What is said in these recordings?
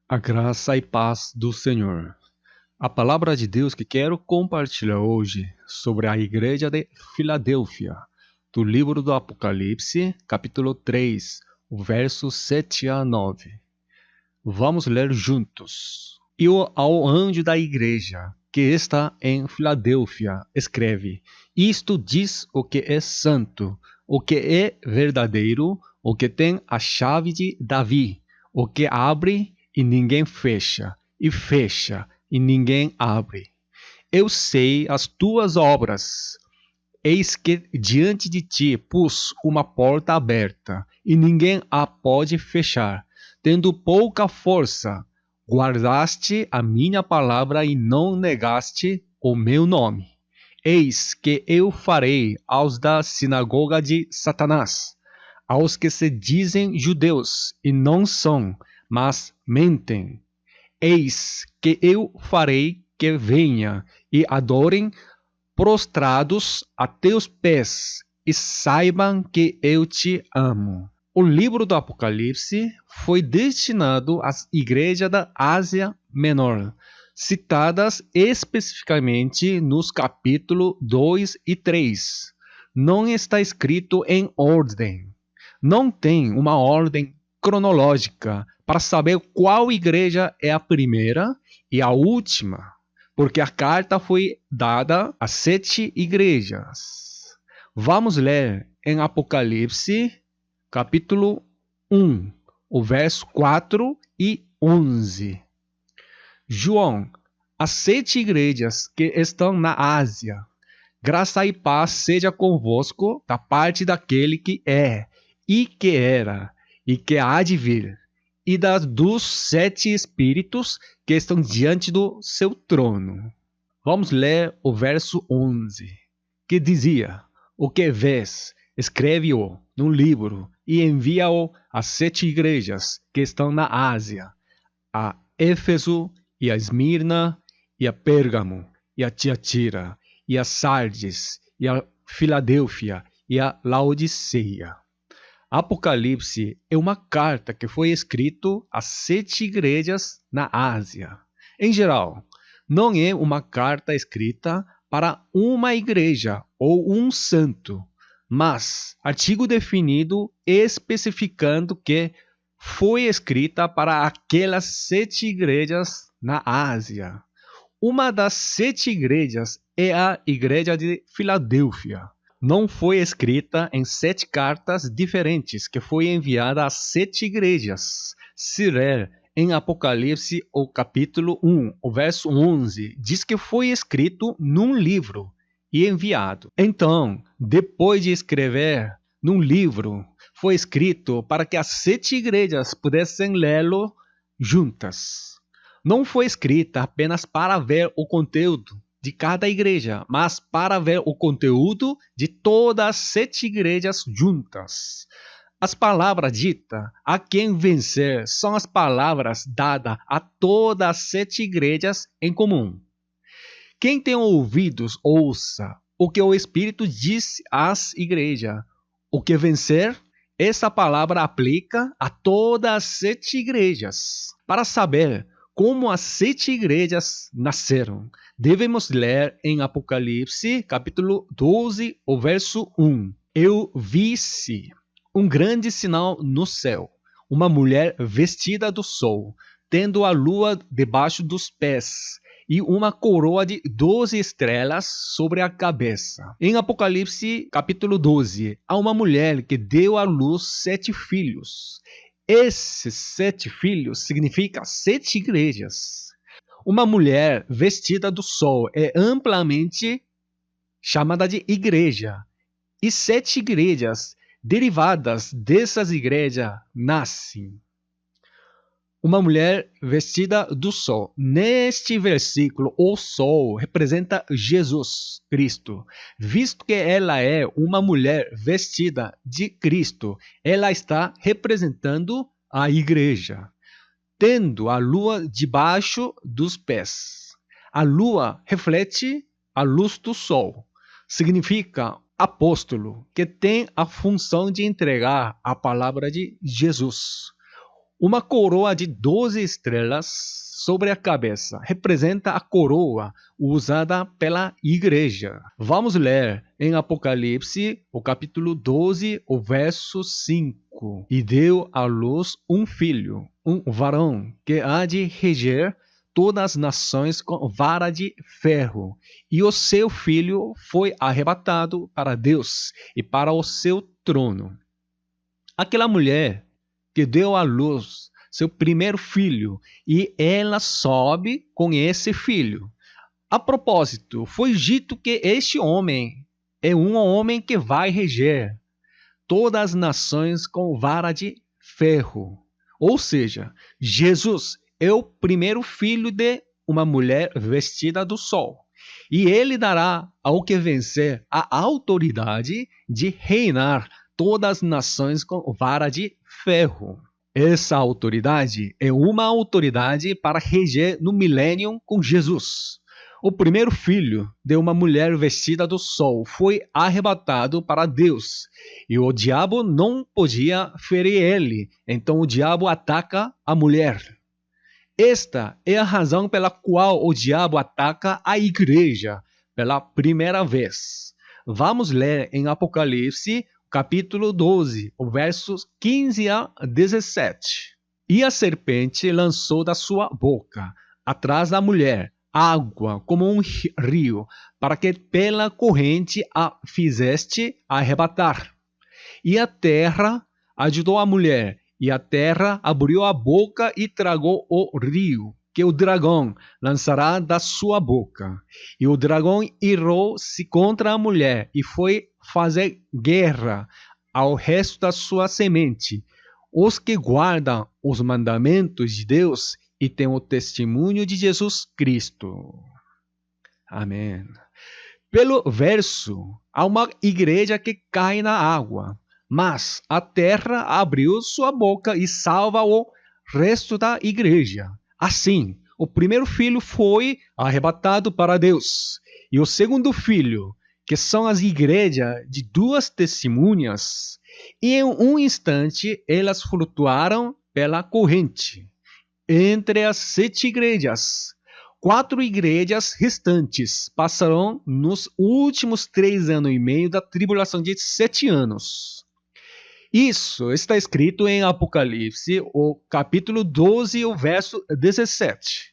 A graça e paz do Senhor. A palavra de Deus que quero compartilhar hoje sobre a igreja de Filadélfia, do livro do Apocalipse, capítulo 3, o verso 7 a 9. Vamos ler juntos. E ao anjo da igreja que está em Filadélfia, escreve: Isto diz o que é santo, o que é verdadeiro, o que tem a chave de Davi, o que abre e ninguém fecha, e fecha e ninguém abre. Eu sei as tuas obras. Eis que diante de ti pus uma porta aberta, e ninguém a pode fechar. Tendo pouca força, guardaste a minha palavra e não negaste o meu nome. Eis que eu farei aos da sinagoga de Satanás, aos que se dizem judeus e não são, mas mentem. Eis que eu farei que venha e adorem prostrados a teus pés e saibam que eu te amo. O livro do Apocalipse foi destinado às igrejas da Ásia Menor, citadas especificamente nos capítulos 2 e 3. Não está escrito em ordem. Não tem uma ordem cronológica para saber qual igreja é a primeira e a última, porque a carta foi dada a 7 igrejas. Vamos ler em Apocalipse, capítulo 1, o verso 4 e 11. João, as 7 igrejas que estão na Ásia, graça e paz seja convosco da parte daquele que é, e que era, e que há de vir, e dos 7 espíritos que estão diante do seu trono. Vamos ler o verso 11, que dizia: O que vês, escreve-o num livro e envia-o às 7 igrejas que estão na Ásia, a Éfeso, e a Esmirna, e a Pérgamo, e a Tiatira, e a Sardes, e a Filadélfia, e a Laodiceia. Apocalipse é uma carta que foi escrita às 7 igrejas na Ásia. Em geral, não é uma carta escrita para uma igreja ou um santo, mas artigo definido especificando que foi escrita para aquelas 7 igrejas na Ásia. Uma das 7 igrejas é a Igreja de Filadélfia. Não foi escrita em 7 cartas diferentes que foi enviada às 7 igrejas. Se ler em Apocalipse, o capítulo 1, o verso 11, diz que foi escrito num livro e enviado. Então, depois de escrever num livro, foi escrito para que as 7 igrejas pudessem lê-lo juntas. Não foi escrita apenas para ver o conteúdo de cada igreja, mas para ver o conteúdo de todas as 7 igrejas juntas. As palavras ditas a quem vencer são as palavras dadas a todas as 7 igrejas em comum. Quem tem ouvidos, ouça o que o Espírito diz às igrejas. O que vencer, essa palavra aplica a todas as 7 igrejas. Para saber como as 7 igrejas nasceram, devemos ler em Apocalipse, capítulo 12, o verso 1. Eu vi-se um grande sinal no céu, uma mulher vestida do sol, tendo a lua debaixo dos pés, e uma coroa de 12 estrelas sobre a cabeça. Em Apocalipse, capítulo 12, há uma mulher que deu à luz 7 filhos. Esses 7 filhos significam 7 igrejas. Uma mulher vestida do sol é amplamente chamada de igreja. E 7 igrejas derivadas dessas igrejas nascem. Uma mulher vestida do sol. Neste versículo, o sol representa Jesus Cristo. Visto que ela é uma mulher vestida de Cristo, ela está representando a igreja, tendo a lua debaixo dos pés. A lua reflete a luz do sol. Significa apóstolo, que tem a função de entregar a palavra de Jesus. Uma coroa de 12 estrelas sobre a cabeça representa a coroa usada pela igreja. Vamos ler em Apocalipse, o capítulo 12, o verso 5. E deu à luz um filho, um varão, que há de reger todas as nações com vara de ferro. E o seu filho foi arrebatado para Deus e para o seu trono. Aquela mulher que deu à luz seu primeiro filho, e ela sobe com esse filho. A propósito, foi dito que este homem é um homem que vai reger todas as nações com vara de ferro. Ou seja, Jesus é o primeiro filho de uma mulher vestida do sol. E ele dará ao que vencer a autoridade de reinar todas as nações com vara de ferro. Essa autoridade é uma autoridade para reger no milênio com Jesus. O primeiro filho de uma mulher vestida do sol foi arrebatado para Deus, e o diabo não podia ferir ele, então o diabo ataca a mulher. Esta é a razão pela qual o diabo ataca a igreja pela primeira vez. Vamos ler em Apocalipse, capítulo 12, versos 15 a 17. E a serpente lançou da sua boca, atrás da mulher, água como um rio, para que pela corrente a fizeste arrebatar. E a terra ajudou a mulher, e a terra abriu a boca e tragou o rio, que o dragão lançará da sua boca. E o dragão irou-se contra a mulher, e foi fazer guerra ao resto da sua semente, os que guardam os mandamentos de Deus e têm o testemunho de Jesus Cristo. Amém. Pelo verso, há uma igreja que cai na água, mas a terra abriu sua boca e salva o resto da igreja. Assim, o primeiro filho foi arrebatado para Deus, e o segundo filho, que são as igrejas de duas testemunhas, e em um instante elas flutuaram pela corrente. Entre as 7 igrejas, 4 igrejas restantes passarão nos últimos 3 anos e meio da tribulação de 7 anos. Isso está escrito em Apocalipse, o capítulo 12, o verso 17.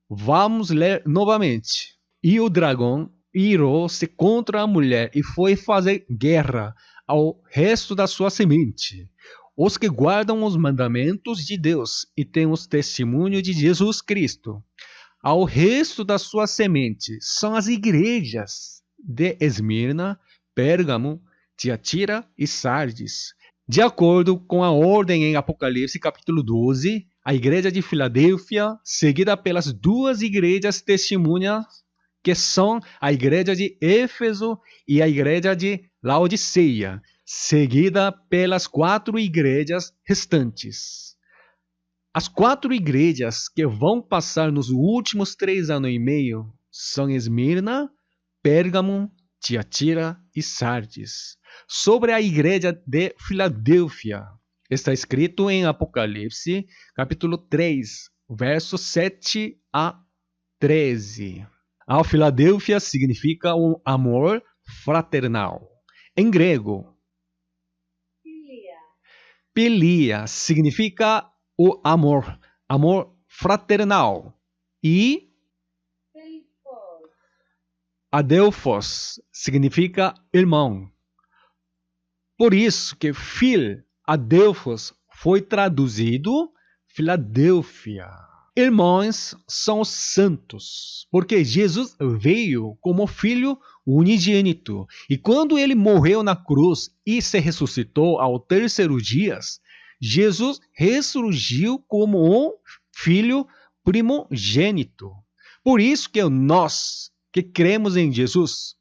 Vamos ler novamente. E o dragão irou-se contra a mulher e foi fazer guerra ao resto da sua semente, os que guardam os mandamentos de Deus e têm os testemunhos de Jesus Cristo. Ao resto da sua semente são as igrejas de Esmirna, Pérgamo, Tiatira e Sardes. De acordo com a ordem em Apocalipse capítulo 12, a igreja de Filadélfia, seguida pelas 2 igrejas testemunhas, que são a igreja de Éfeso e a igreja de Laodiceia, seguida pelas 4 igrejas restantes. As 4 igrejas que vão passar nos últimos 3 anos e meio são Esmirna, Pérgamo, Tiatira e Sardes. Sobre a igreja de Filadélfia, está escrito em Apocalipse, capítulo 3, versos 7 a 13. A Filadélfia significa um amor fraternal. Em grego, philia significa o amor fraternal. E adelphos significa irmão. Por isso que adelphos foi traduzido Filadélfia. Irmãos são os santos, porque Jesus veio como filho unigênito. E quando ele morreu na cruz e se ressuscitou ao 3º dia, Jesus ressurgiu como um filho primogênito. Por isso que nós, que cremos em Jesus,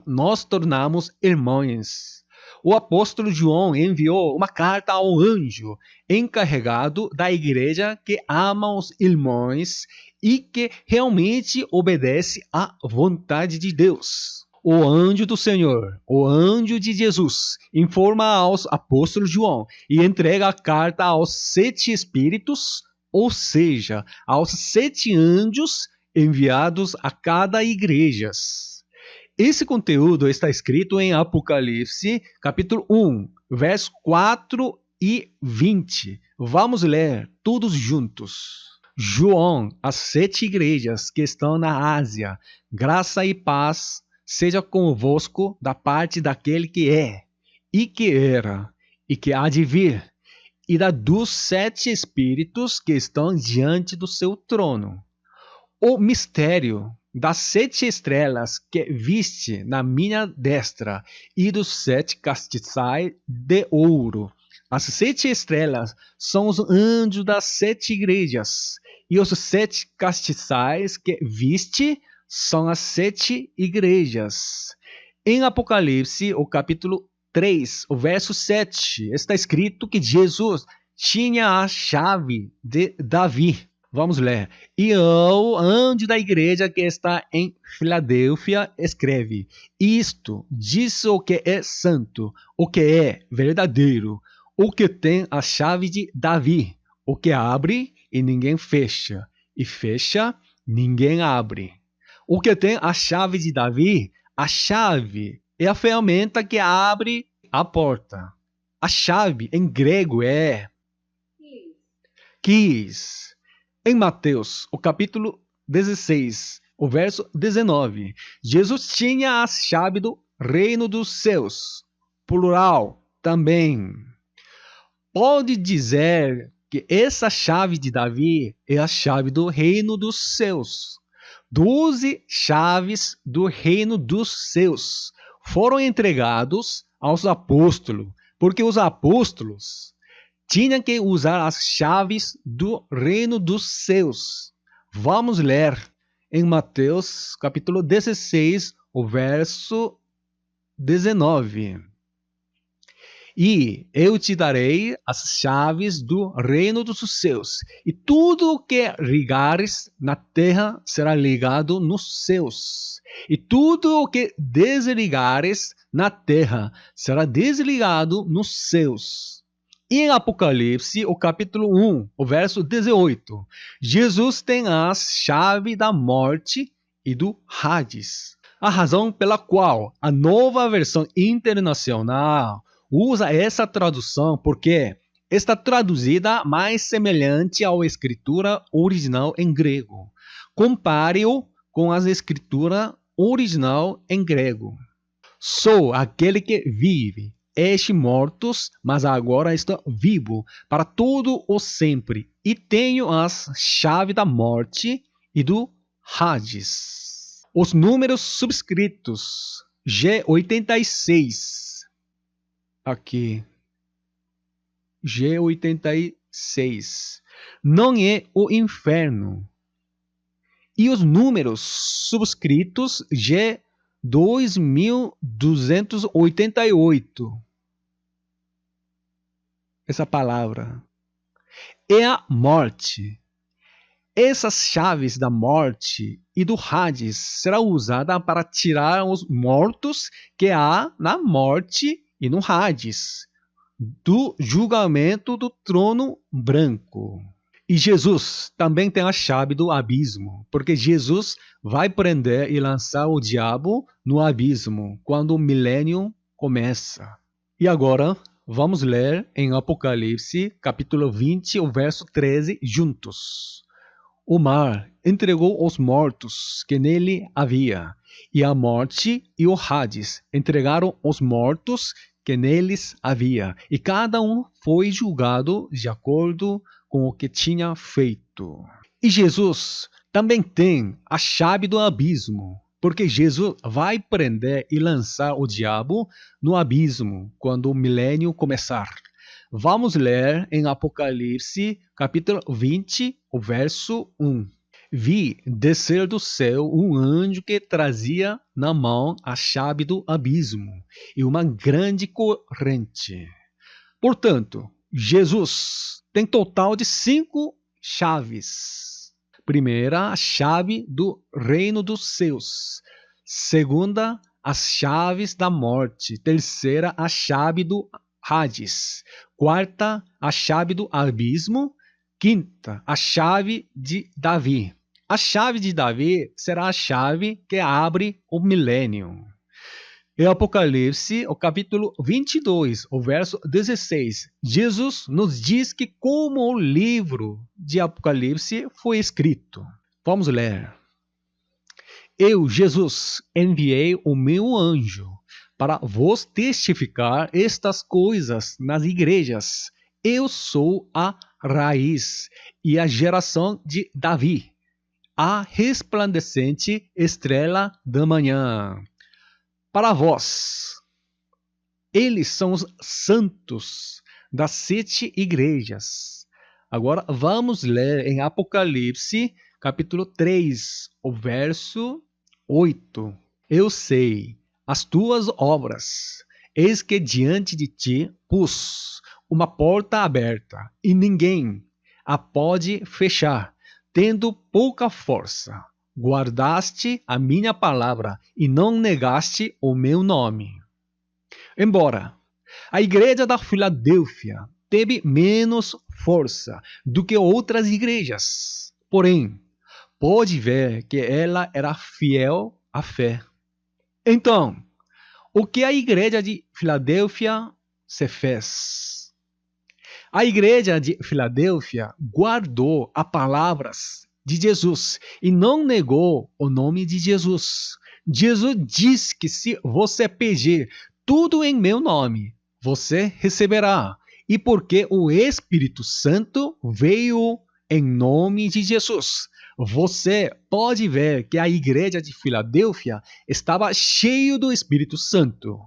nós tornamos irmãos. O apóstolo João enviou uma carta ao anjo encarregado da igreja que ama os irmãos e que realmente obedece à vontade de Deus. O anjo do Senhor, o anjo de Jesus, informa aos apóstolos João e entrega a carta aos 7 espíritos, ou seja, aos 7 anjos enviados a cada igreja. Esse conteúdo está escrito em Apocalipse, capítulo 1, versos 4 e 20. Vamos ler todos juntos. João, as 7 igrejas que estão na Ásia, graça e paz seja convosco da parte daquele que é, e que era, e que há de vir, e da dos 7 espíritos que estão diante do seu trono. O mistério das 7 estrelas que viste na minha destra e dos 7 castiçais de ouro. As 7 estrelas são os anjos das 7 igrejas, e os 7 castiçais que viste são as 7 igrejas. Em Apocalipse, o capítulo 3, o verso 7, está escrito que Jesus tinha a chave de Davi. Vamos ler. E o anjo da igreja que está em Filadélfia escreve: Isto diz o que é santo, o que é verdadeiro, o que tem a chave de Davi, o que abre e ninguém fecha, e fecha, ninguém abre. O que tem a chave de Davi, a chave é a ferramenta que abre a porta. A chave em grego é keys. Em Mateus, o capítulo 16, o verso 19, Jesus tinha a chave do reino dos céus, plural também. Pode dizer que essa chave de Davi é a chave do reino dos céus. 12 chaves do reino dos céus foram entregados aos apóstolos, porque os apóstolos tinham que usar as chaves do reino dos céus. Vamos ler em Mateus capítulo 16, o verso 19. E eu te darei as chaves do reino dos céus, e tudo o que ligares na terra será ligado nos céus, e tudo o que desligares na terra será desligado nos céus. E em Apocalipse, o capítulo 1, o verso 18, Jesus tem a chave da morte e do Hades. A razão pela qual a nova versão internacional usa essa tradução porque está traduzida mais semelhante à escritura original em grego. Compare-o com a escritura original em grego. Sou aquele que vive. Este mortos, mas agora estou vivo para todo o sempre, e tenho as chaves da morte e do Hades. Os números subscritos G86. Aqui. G86. Não é o inferno. E os números subscritos G2288. Essa palavra é a morte. Essas chaves da morte e do Hades serão usadas para tirar os mortos que há na morte e no Hades, do julgamento do trono branco. E Jesus também tem a chave do abismo, porque Jesus vai prender e lançar o diabo no abismo quando o milênio começa. E agora vamos ler em Apocalipse, capítulo 20, o verso 13, juntos. O mar entregou os mortos que nele havia, e a morte e o Hades entregaram os mortos que neles havia, e cada um foi julgado de acordo com o que tinha feito. E Jesus também tem a chave do abismo, porque Jesus vai prender e lançar o diabo no abismo quando o milênio começar. Vamos ler em Apocalipse, capítulo 20, o verso 1. Vi descer do céu um anjo que trazia na mão a chave do abismo e uma grande corrente. Portanto, Jesus tem total de 5 chaves. Primeira, a chave do reino dos céus. Segunda, as chaves da morte. Terceira, a chave do Hades. Quarta, a chave do abismo. Quinta, a chave de Davi. A chave de Davi será a chave que abre o milênio. Em Apocalipse, o capítulo 22, o verso 16, Jesus nos diz que como o livro de Apocalipse foi escrito. Vamos ler. Eu, Jesus, enviei o meu anjo para vos testificar estas coisas nas igrejas. Eu sou a raiz e a geração de Davi, a resplandecente estrela da manhã. Para vós, eles são os santos das 7 igrejas. Agora vamos ler em Apocalipse, capítulo 3, o verso 8. Eu sei as tuas obras. Eis que diante de ti pus uma porta aberta, e ninguém a pode fechar, tendo pouca força. Guardaste a minha palavra e não negaste o meu nome. Embora a igreja da Filadélfia teve menos força do que outras igrejas, porém, pode ver que ela era fiel à fé. Então, o que a igreja de Filadélfia se fez? A igreja de Filadélfia guardou as palavras de Jesus e não negou o nome de Jesus. Jesus diz que se você pedir tudo em meu nome, você receberá. E porque o Espírito Santo veio em nome de Jesus. Você pode ver que a igreja de Filadélfia estava cheio do Espírito Santo.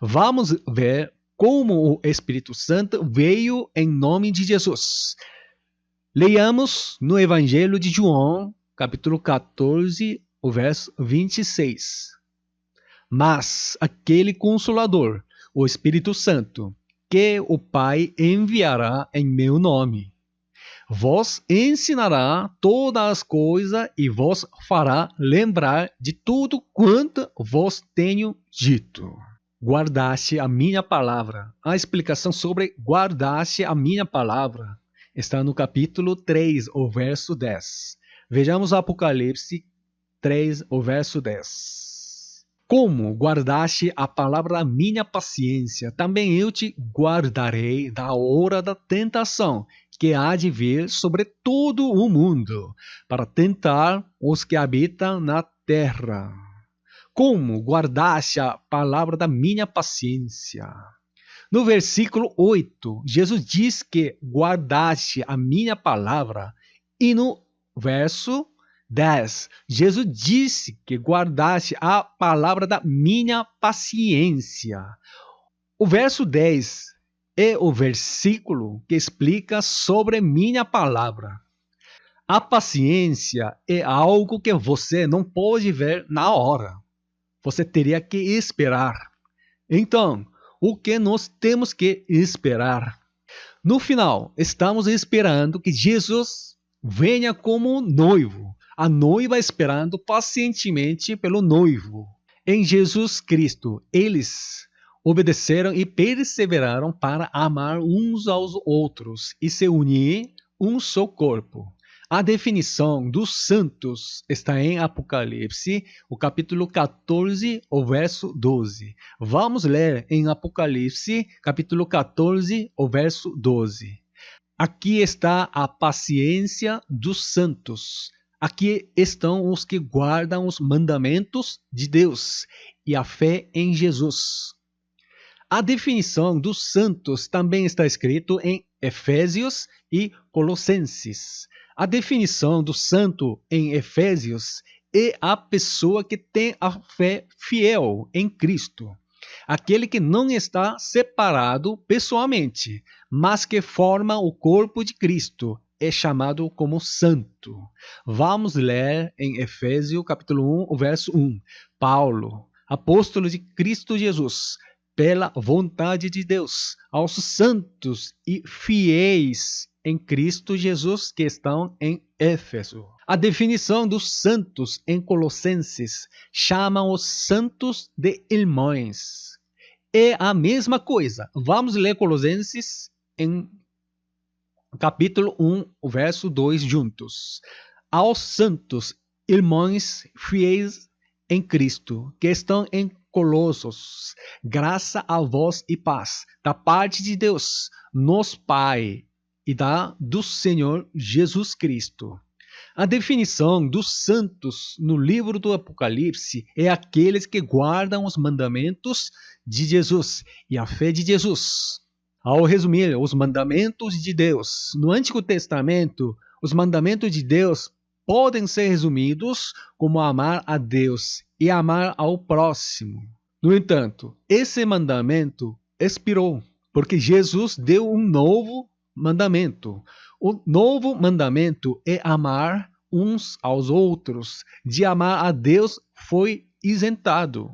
Vamos ver como o Espírito Santo veio em nome de Jesus. Leiamos no Evangelho de João, capítulo 14, o verso 26. Mas aquele Consolador, o Espírito Santo, que o Pai enviará em meu nome, vos ensinará todas as coisas e vos fará lembrar de tudo quanto vos tenho dito. Guardaste a minha palavra. A explicação sobre guardaste a minha palavra está no capítulo 3, o verso 10. Vejamos Apocalipse 3, o verso 10. Como guardaste a palavra da minha paciência, também eu te guardarei da hora da tentação, que há de vir sobre todo o mundo, para tentar os que habitam na terra. Como guardaste a palavra da minha paciência. No versículo 8, Jesus diz que guardaste a minha palavra. E no verso 10, Jesus disse que guardaste a palavra da minha paciência. O verso 10 é o versículo que explica sobre minha palavra. A paciência é algo que você não pode ver na hora. Você teria que esperar. Então, o que nós temos que esperar? No final, estamos esperando que Jesus venha como noivo. A noiva esperando pacientemente pelo noivo. Em Jesus Cristo, eles obedeceram e perseveraram para amar uns aos outros e se unir um só corpo. A definição dos santos está em Apocalipse, o capítulo 14, o verso 12. Vamos ler em Apocalipse, capítulo 14, o verso 12. Aqui está a paciência dos santos. Aqui estão os que guardam os mandamentos de Deus e a fé em Jesus. A definição dos santos também está escrito em Efésios e Colossenses. A definição do santo em Efésios é a pessoa que tem a fé fiel em Cristo. Aquele que não está separado pessoalmente, mas que forma o corpo de Cristo, é chamado como santo. Vamos ler em Efésios capítulo 1, o verso 1. Paulo, apóstolo de Cristo Jesus, pela vontade de Deus, aos santos e fiéis em Cristo Jesus que estão em Éfeso. A definição dos santos em Colossenses chama os santos de irmãos. É a mesma coisa. Vamos ler Colossenses em capítulo 1, o verso 2 juntos. Aos santos irmãos fiéis em Cristo, que estão em Colossos, graça a vós e paz, da parte de Deus, nosso Pai, e do Senhor Jesus Cristo. A definição dos santos no livro do Apocalipse é aqueles que guardam os mandamentos de Jesus e a fé de Jesus. Ao resumir os mandamentos de Deus, no Antigo Testamento, os mandamentos de Deus podem ser resumidos como amar a Deus e amar ao próximo. No entanto, esse mandamento expirou, porque Jesus deu um novo mandamento. O novo mandamento é amar uns aos outros. De amar a Deus foi isentado.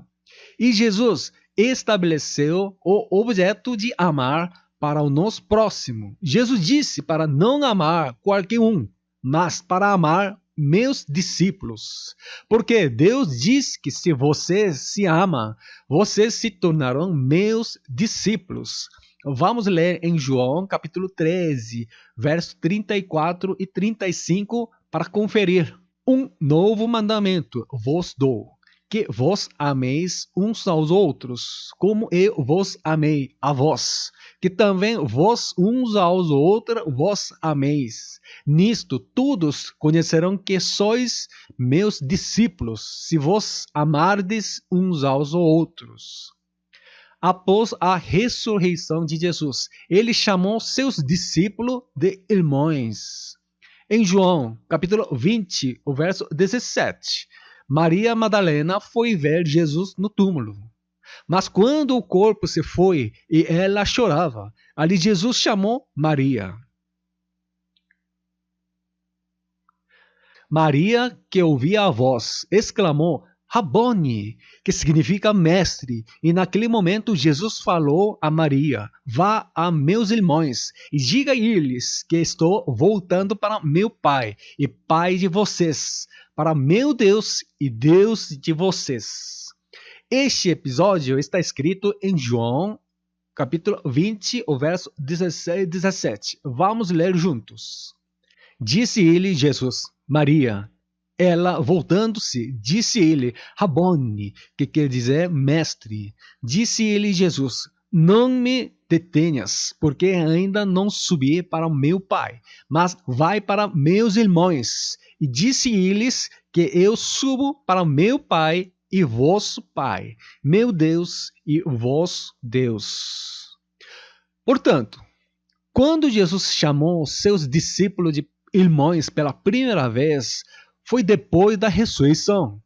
E Jesus estabeleceu o objeto de amar para o nosso próximo. Jesus disse para não amar qualquer um, mas para amar meus discípulos. Porque Deus diz que se vocês se amam, vocês se tornarão meus discípulos. Vamos ler em João capítulo 13, versos 34 e 35 para conferir. Um novo mandamento vos dou, que vos ameis uns aos outros, como eu vos amei a vós, que também vós uns aos outros vos ameis. Nisto todos conhecerão que sois meus discípulos, se vos amardes uns aos outros. Após a ressurreição de Jesus, ele chamou seus discípulos de irmãos. Em João, capítulo 20, o verso 17, Maria Madalena foi ver Jesus no túmulo. Mas quando o corpo se foi e ela chorava, ali Jesus chamou Maria. Maria, que ouvia a voz, exclamou: Rabboni, que significa mestre. E naquele momento Jesus falou a Maria: vá a meus irmãos e diga a eles que estou voltando para meu Pai e Pai de vocês, para meu Deus e Deus de vocês. Este episódio está escrito em João, capítulo 20, o verso 16 e 17. Vamos ler juntos. Disse-lhe Jesus: Maria. Ela, voltando-se, disse-lhe: Rabboni, que quer dizer mestre. Disse-lhe Jesus: não me detenhas, porque ainda não subi para o meu Pai, mas vai para meus irmãos. E disse-lhes que eu subo para meu Pai e vosso Pai, meu Deus e vosso Deus. Portanto, quando Jesus chamou seus discípulos de irmãos pela primeira vez, foi depois da ressurreição.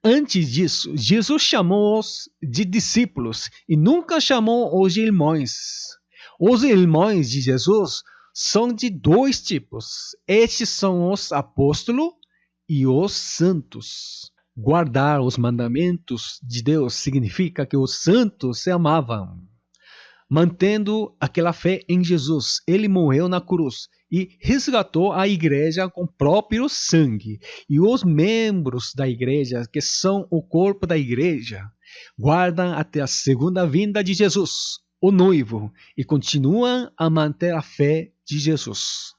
Antes disso, Jesus chamou-os de discípulos e nunca chamou-os de irmãos. Os irmãos de Jesus são de dois tipos. Estes são os apóstolos e os santos. Guardar os mandamentos de Deus significa que os santos se amavam. Mantendo aquela fé em Jesus, ele morreu na cruz e resgatou a igreja com próprio sangue. E os membros da igreja, que são o corpo da igreja, guardam até a segunda vinda de Jesus, o noivo, e continuam a manter a fé de Jesus.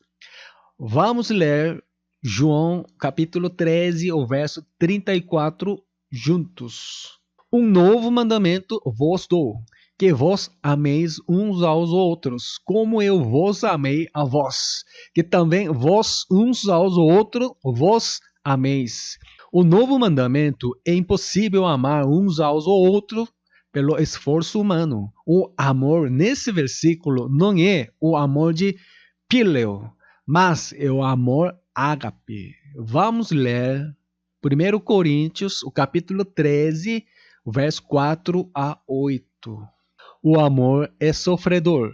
Vamos ler João capítulo 13, o verso 34 juntos. Um novo mandamento vos dou, que vos ameis uns aos outros, como eu vos amei a vós, que também vós uns aos outros vos ameis. O novo mandamento é impossível amar uns aos outros pelo esforço humano. O amor nesse versículo não é o amor de Phileo, mas é o amor ágape. Vamos ler 1 Coríntios, o capítulo 13, o verso 4 a 8. O amor é sofredor,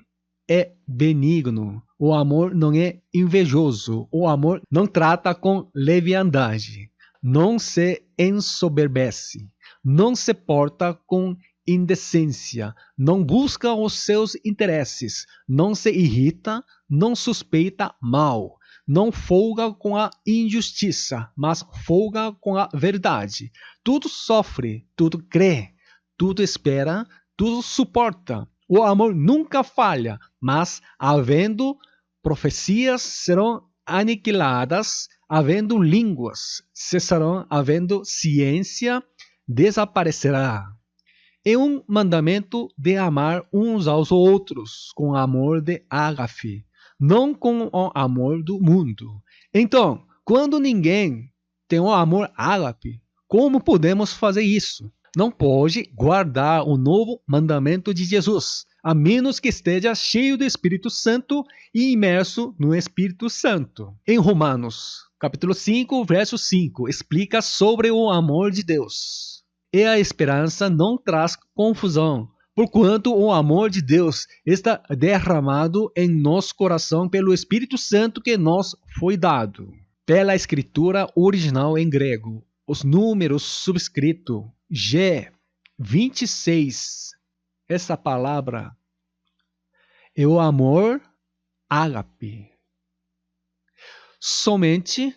é benigno. O amor não é invejoso. O amor não trata com leviandade. Não se ensoberbece. Não se porta com indecência, não busca os seus interesses, não se irrita, não suspeita mal, não folga com a injustiça, mas folga com a verdade. Tudo sofre, tudo crê, tudo espera, tudo suporta. O amor nunca falha, mas havendo profecias serão aniquiladas, havendo línguas cessarão, havendo ciência desaparecerá. É um mandamento de amar uns aos outros com amor de ágape, não com o amor do mundo. Então, quando ninguém tem o amor ágape, como podemos fazer isso? Não pode guardar o novo mandamento de Jesus, a menos que esteja cheio do Espírito Santo e imerso no Espírito Santo. Em Romanos, capítulo 5, verso 5, explica sobre o amor de Deus. E a esperança não traz confusão, porquanto o amor de Deus está derramado em nosso coração pelo Espírito Santo que nos foi dado. Pela escritura original em grego, os números subscrito G26, essa palavra é o amor ágape. Somente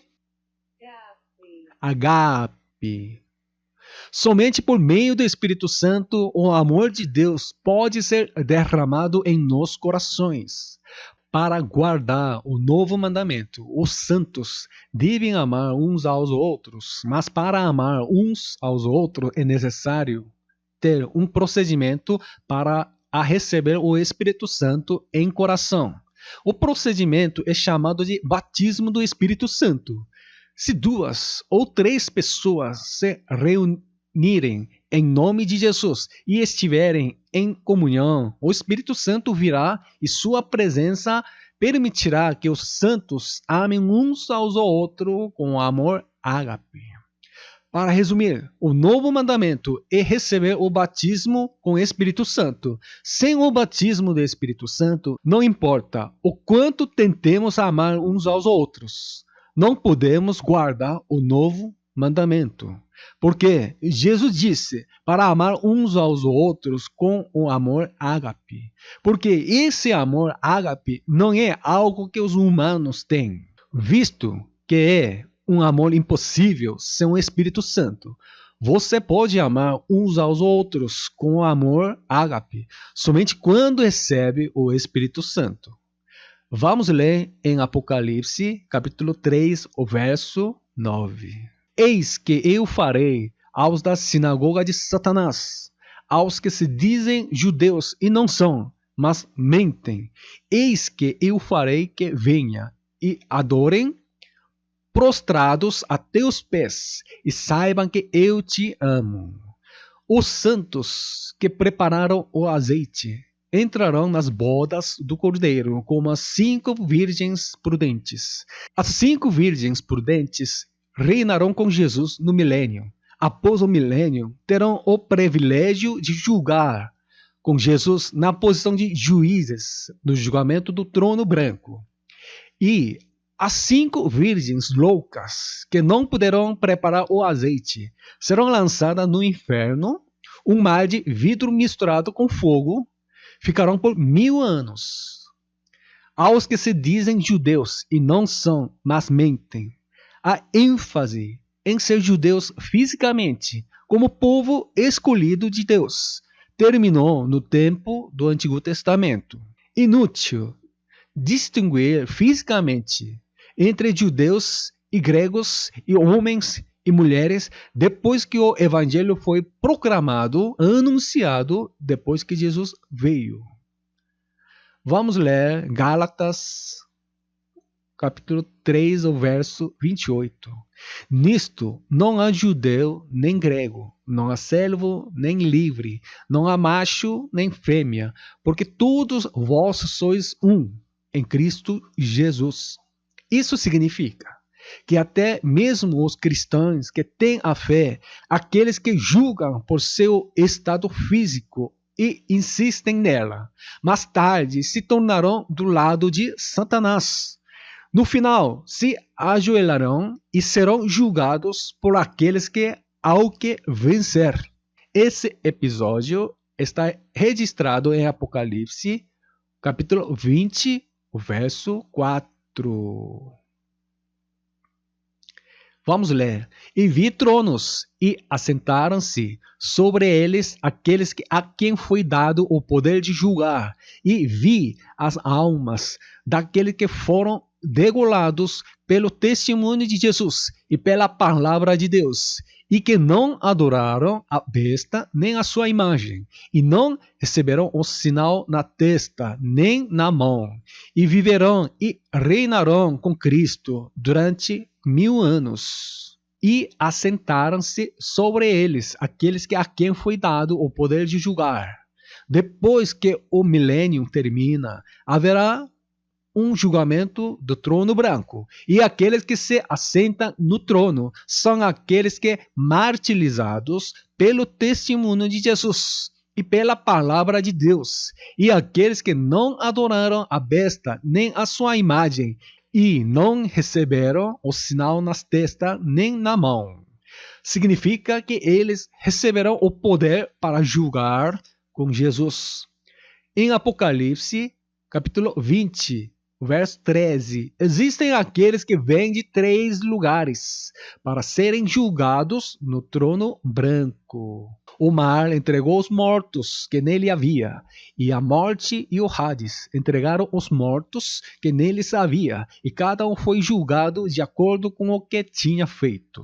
agape. Somente por meio do Espírito Santo, o amor de Deus pode ser derramado em nossos corações. Para guardar o novo mandamento, os santos devem amar uns aos outros, mas para amar uns aos outros é necessário ter um procedimento para receber o Espírito Santo em coração. O procedimento é chamado de batismo do Espírito Santo. Se 2 ou 3 pessoas se reunirem em nome de Jesus e estiverem em comunhão, o Espírito Santo virá e sua presença permitirá que os santos amem uns aos outros com amor ágape. Para resumir, o novo mandamento é receber o batismo com o Espírito Santo. Sem o batismo do Espírito Santo, não importa o quanto tentemos amar uns aos outros, não podemos guardar o novo mandamento. Porque Jesus disse para amar uns aos outros com o amor ágape. Porque esse amor ágape não é algo que os humanos têm, visto que é um amor impossível sem o Espírito Santo. Você pode amar uns aos outros com o amor ágape somente quando recebe o Espírito Santo. Vamos ler em Apocalipse, capítulo 3, o verso 9. Eis que eu farei aos da sinagoga de Satanás, aos que se dizem judeus e não são, mas mentem. Eis que eu farei que venha e adorem prostrados a teus pés, e saibam que eu te amo. Os santos que prepararam o azeite entrarão nas bodas do Cordeiro como as 5 virgens prudentes. As 5 virgens prudentes reinarão com Jesus no milênio. Após o milênio, terão o privilégio de julgar com Jesus na posição de juízes no julgamento do trono branco. E as 5 virgens loucas, que não poderão preparar o azeite, serão lançadas no inferno, um mar de vidro misturado com fogo, ficarão por 1000 anos. Aos que se dizem judeus e não são, mas mentem, a ênfase em ser judeus fisicamente, como povo escolhido de Deus, terminou no tempo do Antigo Testamento. Inútil distinguir fisicamente entre judeus e gregos e homens e mulheres depois que o evangelho foi proclamado, anunciado, depois que Jesus veio. Vamos ler Gálatas, capítulo 3, o verso 28. Nisto não há judeu nem grego, não há servo nem livre, não há macho nem fêmea, porque todos vós sois um em Cristo Jesus. Isso significa que até mesmo os cristãos que têm a fé, aqueles que julgam por seu estado físico e insistem nela, mais tarde se tornarão do lado de Satanás. No final, se ajoelharão e serão julgados por aqueles que ao que vencer. Esse episódio está registrado em Apocalipse, capítulo 20, o verso 4. Vamos ler. E vi tronos, e assentaram-se sobre eles aqueles a quem foi dado o poder de julgar. E vi as almas daqueles que foram degolados pelo testemunho de Jesus e pela palavra de Deus, e que não adoraram a besta nem a sua imagem, e não receberão o sinal na testa nem na mão, e viverão e reinarão com Cristo durante 1000 anos. E assentaram-se sobre eles aqueles a quem foi dado o poder de julgar. Depois que o milênio termina, haverá um julgamento do trono branco. E aqueles que se assentam no trono são aqueles que, martirizados pelo testemunho de Jesus e pela palavra de Deus, e aqueles que não adoraram a besta nem a sua imagem, e não receberam o sinal nas testas nem na mão. Significa que eles receberão o poder para julgar com Jesus. Em Apocalipse, capítulo 20, verso 13, existem aqueles que vêm de 3 lugares para serem julgados no trono branco. O mar entregou os mortos que nele havia, e a morte e o Hades entregaram os mortos que neles havia, e cada um foi julgado de acordo com o que tinha feito.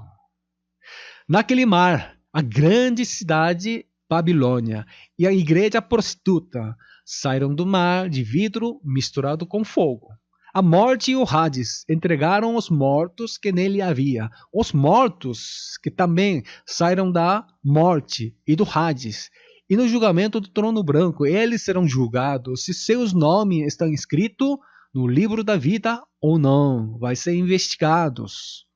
Naquele mar, a grande cidade Babilônia e a igreja prostituta saíram do mar de vidro misturado com fogo. A morte e o Hades entregaram os mortos que nele havia. Os mortos que também saíram da morte e do Hades. E no julgamento do trono branco, eles serão julgados se seus nomes estão escritos no livro da vida ou não. Vai ser investigados.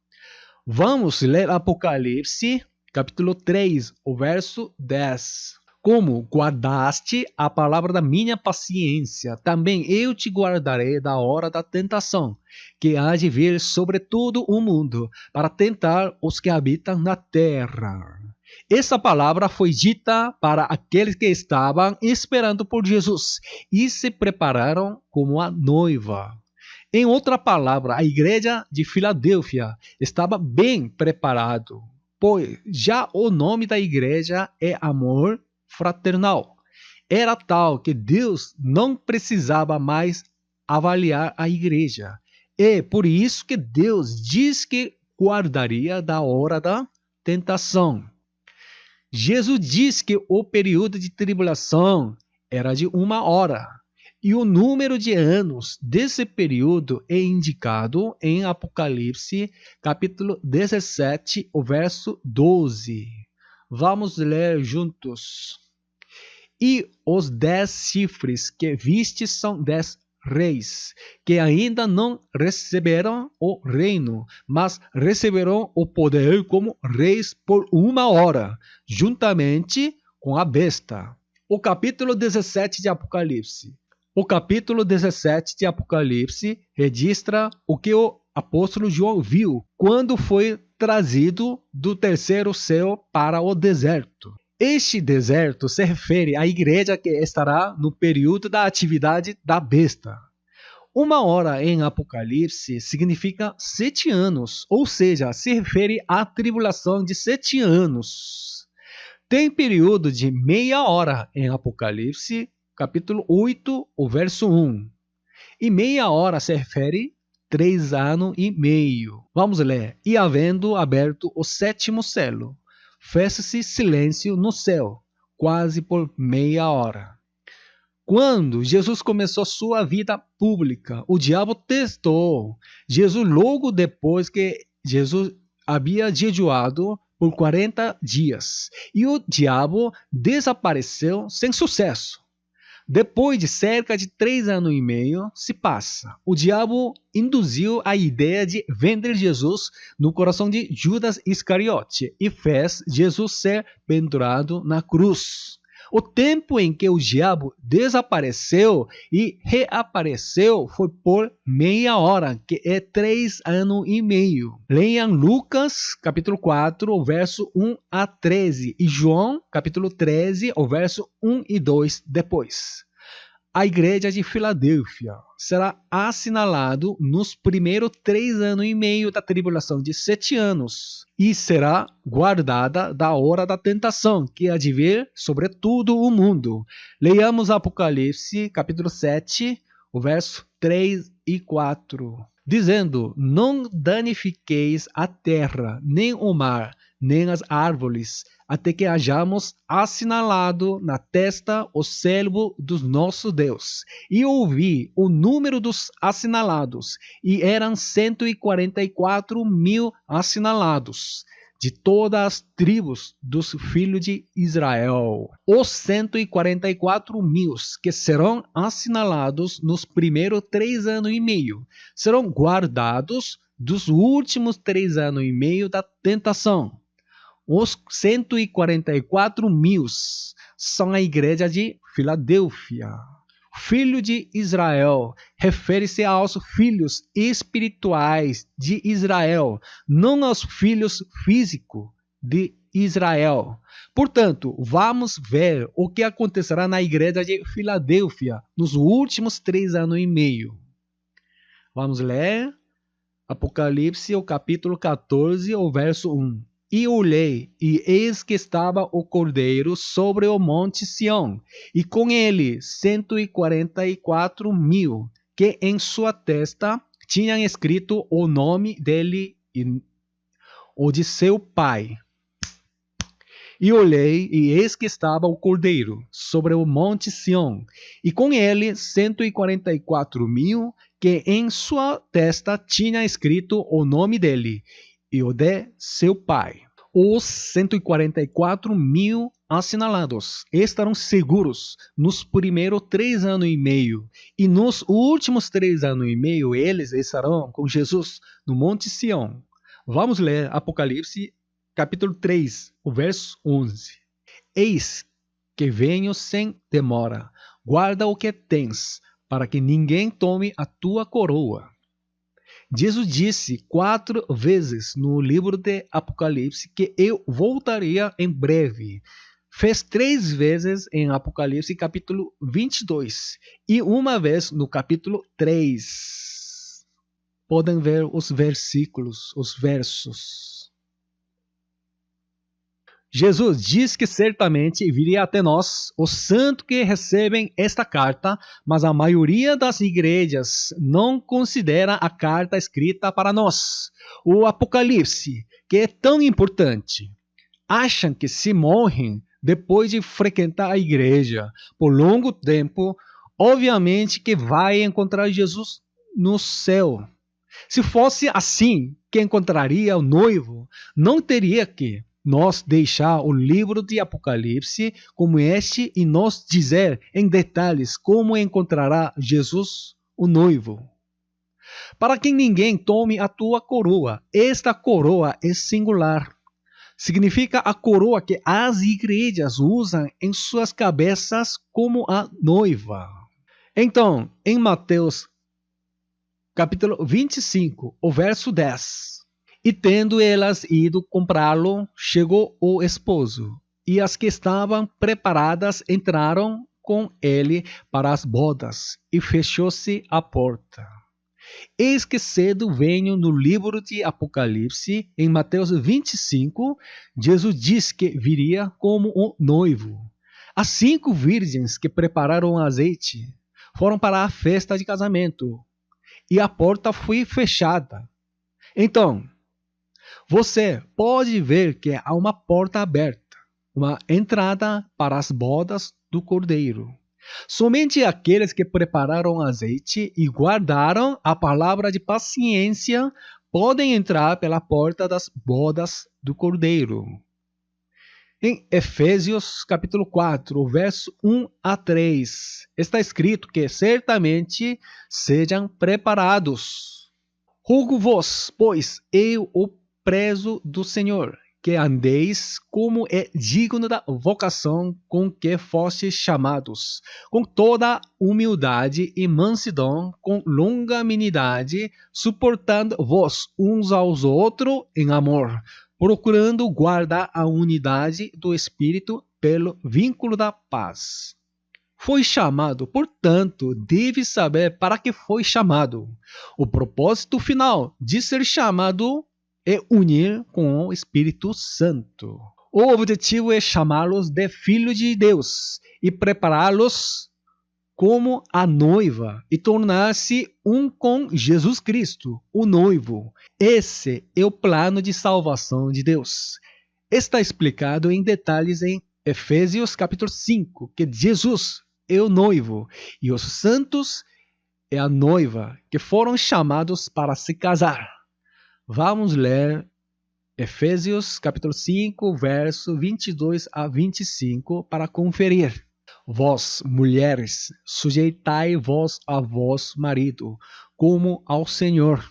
Vamos ler Apocalipse, capítulo 3, o verso 10. Como guardaste a palavra da minha paciência, também eu te guardarei da hora da tentação, que há de vir sobre todo o mundo, para tentar os que habitam na terra. Essa palavra foi dita para aqueles que estavam esperando por Jesus e se prepararam como a noiva. Em outra palavra, a igreja de Filadélfia estava bem preparado, pois já o nome da igreja é amor fraternal. Era tal que Deus não precisava mais avaliar a igreja. É por isso que Deus diz que guardaria da hora da tentação. Jesus diz que o período de tribulação era de 1 hora. E o número de anos desse período é indicado em Apocalipse, capítulo 17, o verso 12. Vamos ler juntos. E os 10 chifres que viste são 10 reis, que ainda não receberam o reino, mas receberão o poder como reis por 1 hora, juntamente com a besta. O capítulo 17 de Apocalipse. O capítulo 17 de Apocalipse registra o que o apóstolo João viu quando foi trazido do terceiro céu para o deserto. Este deserto se refere à igreja que estará no período da atividade da besta. 1 hora em Apocalipse significa 7 anos, ou seja, se refere à tribulação de 7 anos. Tem período de meia hora em Apocalipse, capítulo 8, o verso 1. E meia hora se refere 3 anos e meio. Vamos ler. E havendo aberto o 7º selo, fez-se silêncio no céu, quase por meia hora. Quando Jesus começou sua vida pública, o diabo testou Jesus logo depois que Jesus havia jejuado por 40 dias. E o diabo desapareceu sem sucesso. Depois de cerca de 3 anos e meio se passa. O diabo induziu a ideia de vender Jesus no coração de Judas Iscariote e fez Jesus ser pendurado na cruz. O tempo em que o diabo desapareceu e reapareceu foi por meia hora, que é 3 anos e meio. Leiam Lucas, capítulo 4, o verso 1 a 13, e João, capítulo 13, o verso 1 e 2 depois. A igreja de Filadélfia será assinalado nos primeiros 3 anos e meio da tribulação de 7 anos e será guardada da hora da tentação que há de vir sobre todo o mundo. Leiamos Apocalipse, capítulo 7, o verso 3 e 4. Dizendo, não danifiqueis a terra, nem o mar, nem as árvores, até que hajamos assinalado na testa o selo do nosso Deus. E ouvi o número dos assinalados, e eram 144.000 assinalados, de todas as tribos dos filhos de Israel. Os 144.000 que serão assinalados nos primeiros 3 anos e meio serão guardados dos últimos 3 anos e meio da tentação. Os 144.000 são a igreja de Filadélfia. Filho de Israel refere-se aos filhos espirituais de Israel, não aos filhos físicos de Israel. Portanto, vamos ver o que acontecerá na igreja de Filadélfia nos últimos 3 anos e meio. Vamos ler Apocalipse, o capítulo 14, o verso 1. E olhei, e eis que estava o Cordeiro sobre o monte Sião, e com ele 144.000, que em sua testa tinham escrito o nome dele e o de seu pai. E olhei, e eis que estava o Cordeiro sobre o monte Sião, e com ele 144.000, que em sua testa tinha escrito o nome dele e o de seu pai. Os 144.000 assinalados estarão seguros nos primeiros 3 anos e meio, e nos últimos 3 anos e meio eles estarão com Jesus no Monte Sião. Vamos ler Apocalipse, capítulo 3, o verso 11. Eis que venho sem demora, guarda o que tens, para que ninguém tome a tua coroa. Jesus disse 4 vezes no livro de Apocalipse que eu voltaria em breve. Fez 3 vezes em Apocalipse capítulo 22 e uma vez no capítulo 3. Podem ver os versículos, os versos. Jesus diz que certamente viria até nós os santos que recebem esta carta, mas a maioria das igrejas não considera a carta escrita para nós, o Apocalipse, que é tão importante. Acham que se morrem depois de frequentar a igreja por longo tempo, obviamente que vai encontrar Jesus no céu. Se fosse assim que encontraria o noivo, não teria que nós deixar o livro de Apocalipse como este e nos dizer em detalhes como encontrará Jesus, o noivo. Para que ninguém tome a tua coroa. Esta coroa é singular. Significa a coroa que as igrejas usam em suas cabeças como a noiva. Então, em Mateus capítulo 25, o verso 10. E tendo elas ido comprá-lo, chegou o esposo, e as que estavam preparadas entraram com ele para as bodas, e fechou-se a porta. Eis que cedo venho no livro de Apocalipse, em Mateus 25, Jesus diz que viria como um noivo. As 5 virgens que prepararam azeite foram para a festa de casamento, e a porta foi fechada. Então, você pode ver que há uma porta aberta, uma entrada para as bodas do Cordeiro. Somente aqueles que prepararam azeite e guardaram a palavra de paciência podem entrar pela porta das bodas do Cordeiro. Em Efésios capítulo 4, verso 1 a 3, está escrito que certamente sejam preparados. Rogo-vos, pois eu, o preso do Senhor, que andeis como é digno da vocação com que fostes chamados, com toda humildade e mansidão, com longanimidade, suportando-vos uns aos outros em amor, procurando guardar a unidade do Espírito pelo vínculo da paz. Foi chamado, portanto, deve saber para que foi chamado. O propósito final de ser chamado é unir com o Espírito Santo. O objetivo é chamá-los de filhos de Deus e prepará-los como a noiva e tornar-se um com Jesus Cristo, o noivo. Esse é o plano de salvação de Deus. Está explicado em detalhes em Efésios capítulo 5, que Jesus é o noivo e os santos é a noiva, que foram chamados para se casar. Vamos ler Efésios capítulo 5, verso 22 a 25 para conferir. Vós, mulheres, sujeitai-vos a vosso marido, como ao Senhor,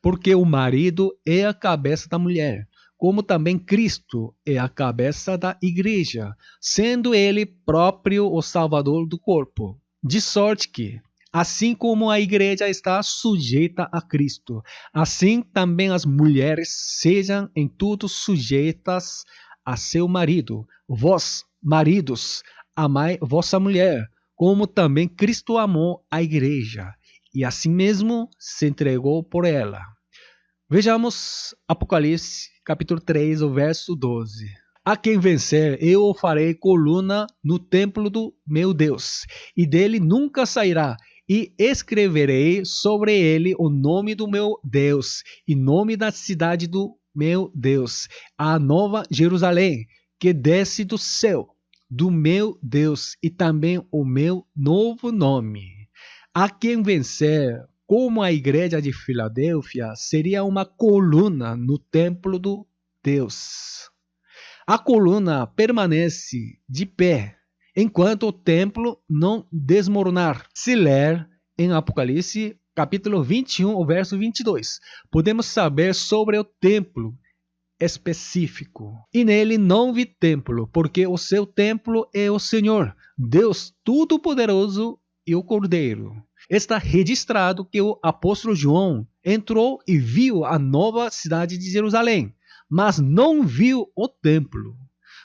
porque o marido é a cabeça da mulher, como também Cristo é a cabeça da igreja, sendo ele próprio o Salvador do corpo. De sorte que, assim como a igreja está sujeita a Cristo, assim também as mulheres sejam em tudo sujeitas a seu marido. Vós, maridos, amai vossa mulher, como também Cristo amou a igreja, e assim mesmo se entregou por ela. Vejamos Apocalipse, capítulo 3, o verso 12. A quem vencer, eu o farei coluna no templo do meu Deus, e dele nunca sairá, e escreverei sobre ele o nome do meu Deus, e nome da cidade do meu Deus, a nova Jerusalém, que desce do céu, do meu Deus, e também o meu novo nome. A quem vencer, como a igreja de Filadélfia, seria uma coluna no templo do Deus. A coluna permanece de pé enquanto o templo não desmoronar. Se ler em Apocalipse, capítulo 21, o verso 22, podemos saber sobre o templo específico. E nele não vi templo, porque o seu templo é o Senhor, Deus Todo-Poderoso e o Cordeiro. Está registrado que o apóstolo João entrou e viu a nova cidade de Jerusalém, mas não viu o templo.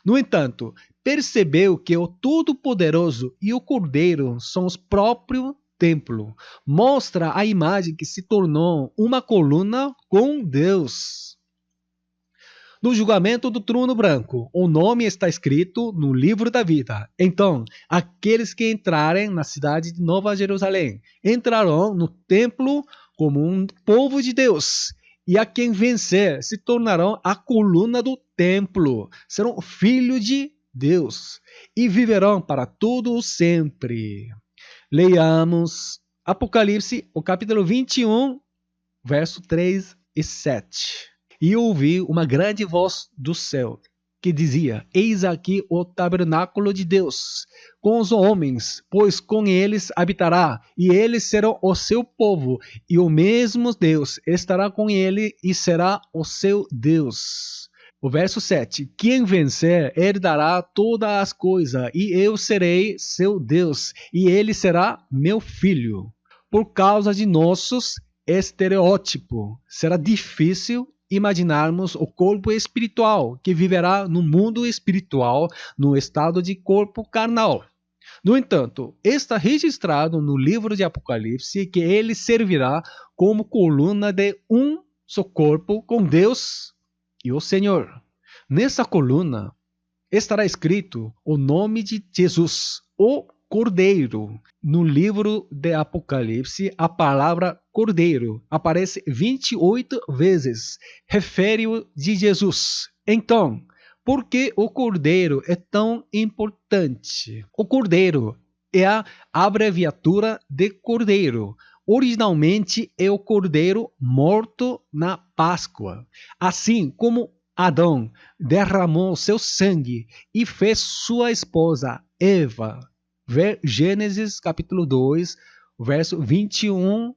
No entanto, percebeu que o Todo-Poderoso e o Cordeiro são os próprios templo. Mostra a imagem que se tornou uma coluna com Deus. No julgamento do trono branco, o nome está escrito no livro da vida. Então, aqueles que entrarem na cidade de Nova Jerusalém entrarão no templo como um povo de Deus. E a quem vencer se tornarão a coluna do templo. Serão filhos de Deus e viverão para todo sempre. Leiamos Apocalipse, o capítulo 21, verso 3 e 7. E ouvi uma grande voz do céu, que dizia: Eis aqui o tabernáculo de Deus, com os homens, pois com eles habitará, e eles serão o seu povo, e o mesmo Deus estará com ele e será o seu Deus. O verso 7. Quem vencer herdará todas as coisas, e eu serei seu Deus, e ele será meu filho. Por causa de nossos estereótipos, será difícil imaginarmos o corpo espiritual que viverá no mundo espiritual no estado de corpo carnal. No entanto, está registrado no livro de Apocalipse que ele servirá como coluna de um só corpo com Deus e o Senhor. Nessa coluna estará escrito o nome de Jesus, o Cordeiro. No livro de Apocalipse, a palavra Cordeiro aparece 28 vezes, refere-o de Jesus. Então, por que o Cordeiro é tão importante? O Cordeiro é a abreviatura de Cordeiro. Originalmente é o Cordeiro morto na Páscoa. Assim como Adão derramou seu sangue e fez sua esposa Eva. Gênesis capítulo 2, verso 21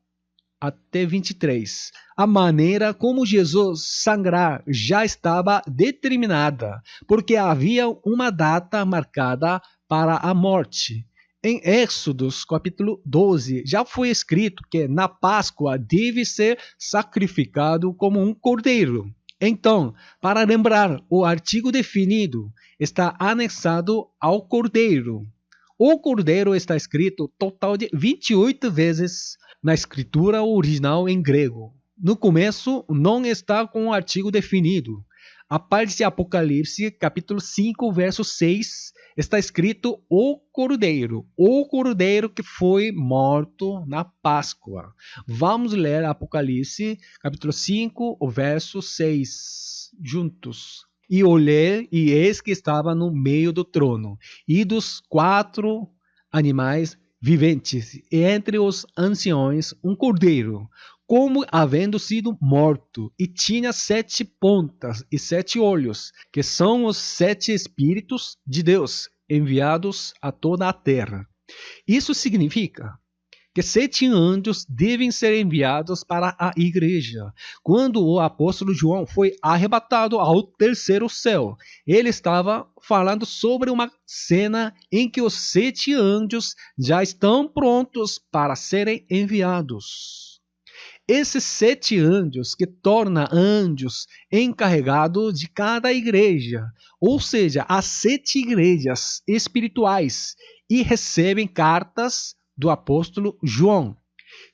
até 23. A maneira como Jesus sangrar já estava determinada, porque havia uma data marcada para a morte. Em Êxodos, capítulo 12, já foi escrito que na Páscoa deve ser sacrificado como um cordeiro. Então, para lembrar, o artigo definido está anexado ao cordeiro. O cordeiro está escrito total de 28 vezes na escritura original em grego. No começo, não está com o artigo definido. A parte de Apocalipse, capítulo 5, verso 6, está escrito o cordeiro que foi morto na Páscoa. Vamos ler Apocalipse, capítulo 5, o verso 6, juntos. E olhei, e eis que estava no meio do trono, e dos 4 animais viventes, e entre os anciões um cordeiro, como havendo sido morto, e tinha 7 pontas e 7 olhos, que são os 7 Espíritos de Deus, enviados a toda a terra. Isso significa que 7 anjos devem ser enviados para a igreja. Quando o apóstolo João foi arrebatado ao terceiro céu, ele estava falando sobre uma cena em que os 7 anjos já estão prontos para serem enviados. Esses 7 anjos que torna anjos encarregados de cada igreja, ou seja, as 7 igrejas espirituais, e recebem cartas do apóstolo João,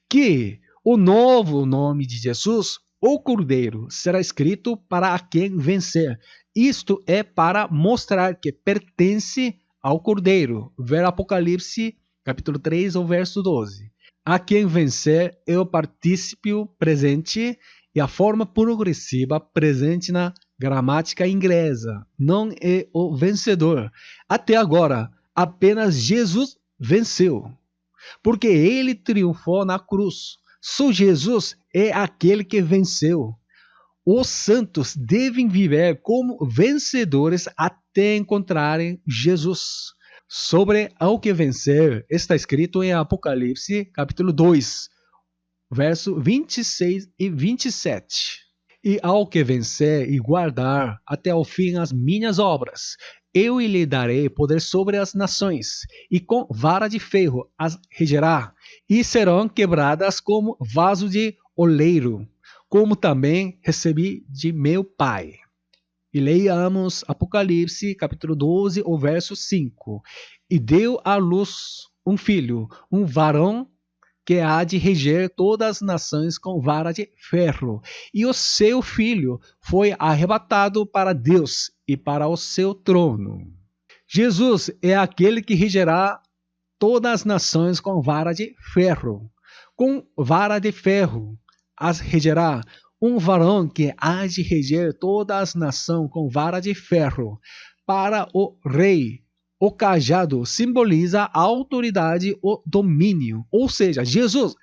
que o novo nome de Jesus, o Cordeiro, será escrito para quem vencer. Isto é para mostrar que pertence ao Cordeiro. Ver Apocalipse, capítulo 3, o verso 12. A quem vencer é o particípio presente e a forma progressiva presente na gramática inglesa. Não é o vencedor. Até agora, apenas Jesus venceu, porque ele triunfou na cruz. Só Jesus é aquele que venceu. Os santos devem viver como vencedores até encontrarem Jesus. Sobre ao que vencer, está escrito em Apocalipse, capítulo 2, verso 26 e 27. E ao que vencer e guardar até o fim as minhas obras, eu lhe darei poder sobre as nações, e com vara de ferro as regerá, e serão quebradas como vaso de oleiro, como também recebi de meu Pai. E leiamos Apocalipse, capítulo 12, o verso 5. E deu à luz um filho, um varão, que há de reger todas as nações com vara de ferro. E o seu filho foi arrebatado para Deus e para o seu trono. Jesus é aquele que regerá todas as nações com vara de ferro. Com vara de ferro as regerá um varão que há de reger todas as nações com vara de ferro. Para o rei, o cajado simboliza a autoridade, o domínio. Ou seja, Jesus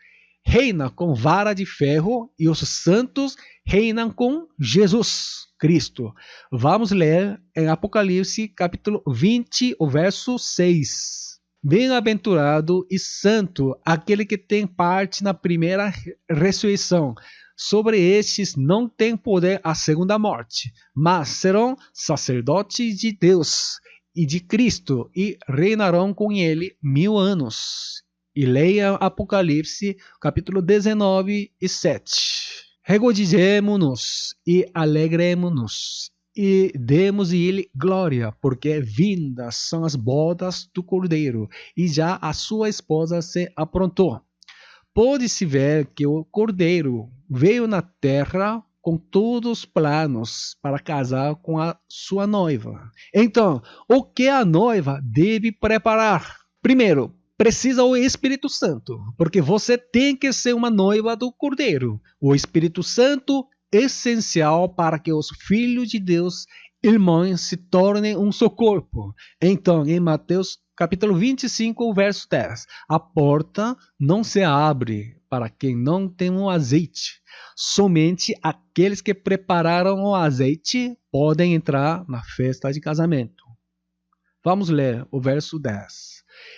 reina com vara de ferro e os santos reinam com Jesus Cristo. Vamos ler em Apocalipse, capítulo 20, o verso 6. Bem-aventurado e santo aquele que tem parte na primeira ressurreição. Sobre estes não tem poder a segunda morte, mas serão sacerdotes de Deus e de Cristo, e reinarão com ele 1000 anos. E leia Apocalipse, capítulo 19 e 7. Regozijemo-nos e alegremo-nos, e demos a ele glória, porque vindas são as bodas do Cordeiro, e já a sua esposa se aprontou. Pode-se ver que o Cordeiro veio na terra com todos os planos para casar com a sua noiva. Então, o que a noiva deve preparar? Primeiro, precisa o Espírito Santo, porque você tem que ser uma noiva do Cordeiro. O Espírito Santo é essencial para que os filhos de Deus, irmãos, se tornem um só corpo. Então, em Mateus capítulo 25, verso 10, a porta não se abre para quem não tem o azeite. Somente aqueles que prepararam o azeite podem entrar na festa de casamento. Vamos ler o verso 10.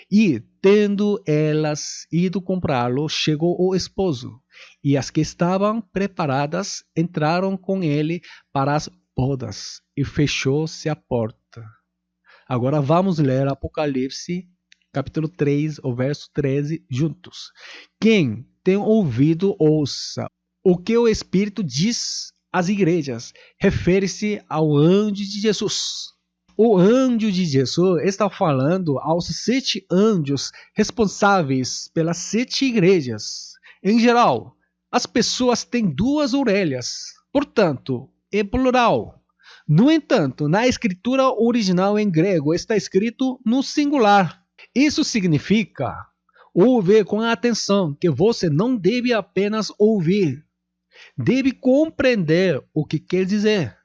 E, tendo elas ido comprá-lo, chegou o esposo. e as que estavam preparadas entraram com ele para as bodas, e fechou-se a porta. Agora vamos ler Apocalipse, capítulo 3, o verso 13, juntos. Quem tem ouvido, ouça o que o Espírito diz às igrejas. Refere-se ao anjo de Jesus. O anjo de Jesus está falando aos 7 anjos responsáveis pelas 7 igrejas. Em geral, as pessoas têm 2 orelhas, portanto, é plural. No entanto, na escritura original em grego está escrito no singular. Isso significa ouvir com atenção, que você não deve apenas ouvir, deve compreender o que quer dizer.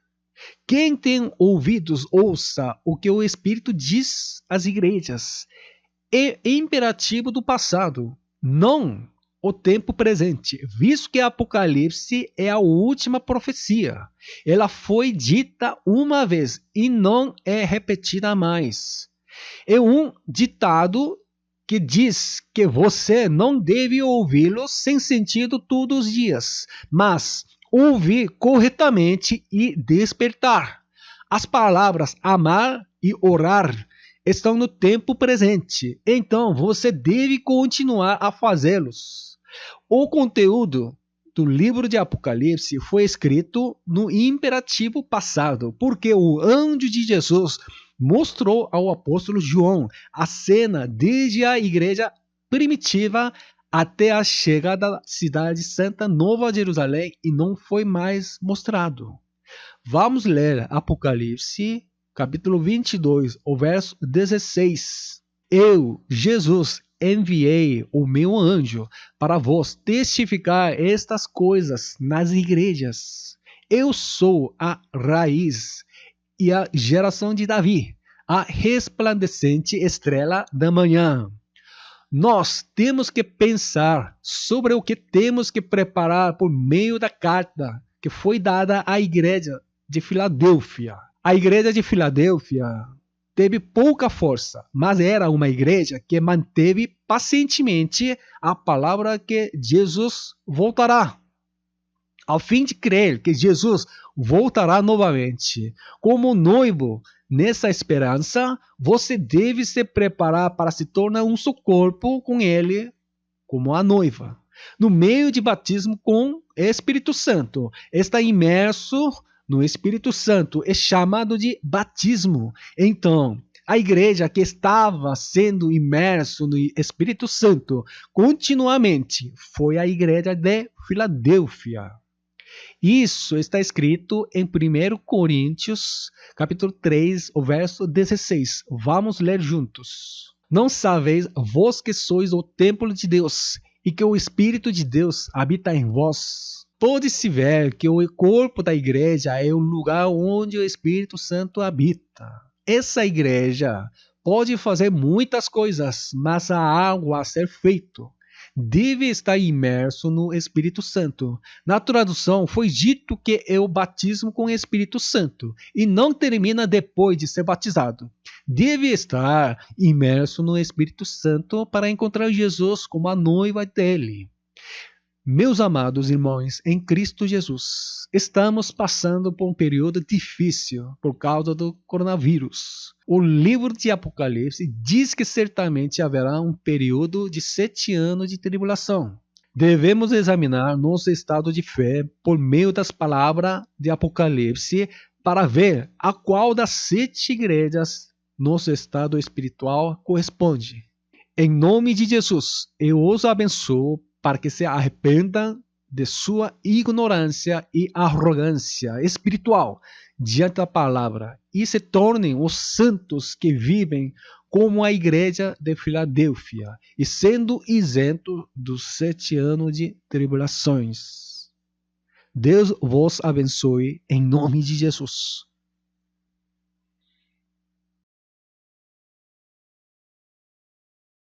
Quem tem ouvidos, ouça o que o Espírito diz às igrejas. É imperativo do passado, não o tempo presente, visto que Apocalipse é a última profecia. Ela foi dita uma vez e não é repetida mais. É um ditado que diz que você não deve ouvi-lo sem sentido todos os dias, mas ouvir corretamente e despertar. As palavras amar e orar estão no tempo presente, então você deve continuar a fazê-los. O conteúdo do livro de Apocalipse foi escrito no imperativo passado, porque o anjo de Jesus mostrou ao apóstolo João a cena desde a igreja primitiva até a chegada da cidade santa Nova Jerusalém e não foi mais mostrado. Vamos ler Apocalipse, capítulo 22, o verso 16. Eu, Jesus, enviei o meu anjo para vos testificar estas coisas nas igrejas. Eu sou a raiz e a geração de Davi, a resplandecente estrela da manhã. Nós temos que pensar sobre o que temos que preparar por meio da carta que foi dada à igreja de Filadélfia. A igreja de Filadélfia teve pouca força, mas era uma igreja que manteve pacientemente a palavra que Jesus voltará. Ao fim de crer que Jesus voltará novamente. Como noivo, nessa esperança, você deve se preparar para se tornar um só corpo com ele, como a noiva. No meio de batismo com Espírito Santo, está imerso no Espírito Santo, é chamado de batismo. Então, a igreja que estava sendo imerso no Espírito Santo continuamente foi a igreja de Filadélfia. Isso está escrito em 1 Coríntios, capítulo 3, o verso 16. Vamos ler juntos. Não sabeis vós que sois o templo de Deus e que o Espírito de Deus habita em vós? Pode-se ver que o corpo da igreja é o lugar onde o Espírito Santo habita. Essa igreja pode fazer muitas coisas, mas há algo a ser feito. Deve estar imerso no Espírito Santo. Na tradução, foi dito que é o batismo com o Espírito Santo e não termina depois de ser batizado. Deve estar imerso no Espírito Santo para encontrar Jesus como a noiva dele. Meus amados irmãos, em Cristo Jesus, estamos passando por um período difícil por causa do coronavírus. O livro de Apocalipse diz que certamente haverá um período de 7 anos de tribulação. Devemos examinar nosso estado de fé por meio das palavras de Apocalipse para ver a qual das 7 igrejas nosso estado espiritual corresponde. Em nome de Jesus, eu os abençoo para que se arrependam de sua ignorância e arrogância espiritual diante da palavra e se tornem os santos que vivem como a igreja de Filadélfia e sendo isento dos 7 anos de tribulações. Deus vos abençoe em nome de Jesus.